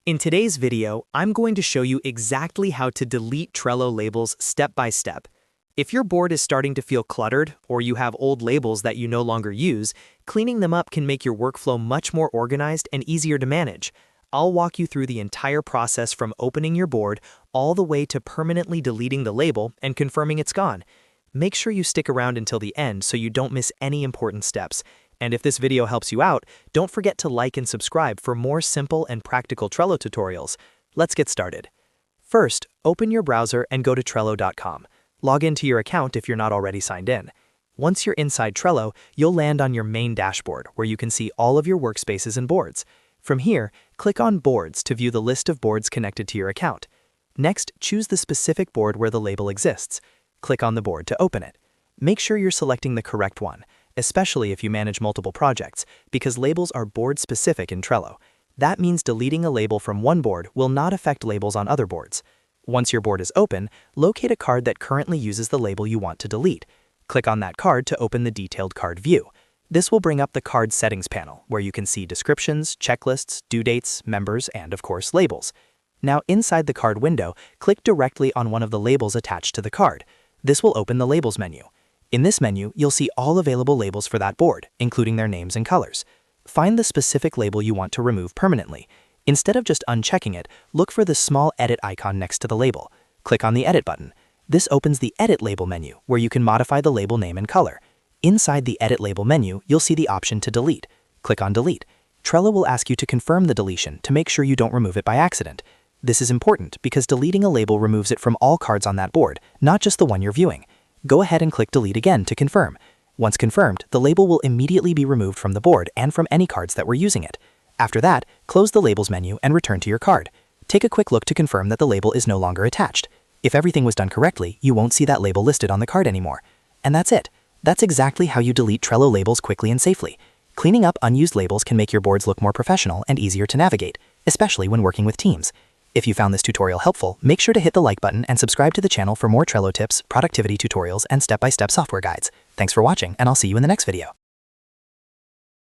In today's video, I'm going to show you exactly how to delete Trello labels step by step. If your board is starting to feel cluttered or you have old labels that you no longer use, cleaning them up can make your workflow much more organized and easier to manage. I'll walk you through the entire process from opening your board all the way to permanently deleting the label and confirming it's gone. Make sure you stick around until the end so you don't miss any important steps. And if this video helps you out, don't forget to like and subscribe for more simple and practical Trello tutorials. Let's get started. First, open your browser and go to Trello.com. Log into your account if you're not already signed in. Once you're inside Trello, you'll land on your main dashboard where you can see all of your workspaces and boards. From here, click on Boards to view the list of boards connected to your account. Next, choose the specific board where the label exists. Click on the board to open it. Make sure you're selecting the correct one, especially if you manage multiple projects, because labels are board-specific in Trello. That means deleting a label from one board will not affect labels on other boards. Once your board is open, locate a card that currently uses the label you want to delete. Click on that card to open the detailed card view. This will bring up the card settings panel, where you can see descriptions, checklists, due dates, members, and of course, labels. Now inside the card window, click directly on one of the labels attached to the card. This will open the Labels menu. In this menu, you'll see all available labels for that board, including their names and colors. Find the specific label you want to remove permanently. Instead of just unchecking it, look for the small edit icon next to the label. Click on the Edit button. This opens the Edit Label menu, where you can modify the label name and color. Inside the Edit Label menu, you'll see the option to delete. Click on Delete. Trello will ask you to confirm the deletion to make sure you don't remove it by accident. This is important because deleting a label removes it from all cards on that board, not just the one you're viewing. Go ahead and click Delete again to confirm. Once confirmed, the label will immediately be removed from the board and from any cards that were using it. After that, close the Labels menu and return to your card. Take a quick look to confirm that the label is no longer attached. If everything was done correctly, you won't see that label listed on the card anymore. And that's it. That's exactly how you delete Trello labels quickly and safely. Cleaning up unused labels can make your boards look more professional and easier to navigate, especially when working with teams. If you found this tutorial helpful, make sure to hit the like button and subscribe to the channel for more Trello tips, productivity tutorials, and step-by-step software guides. Thanks for watching, and I'll see you in the next video.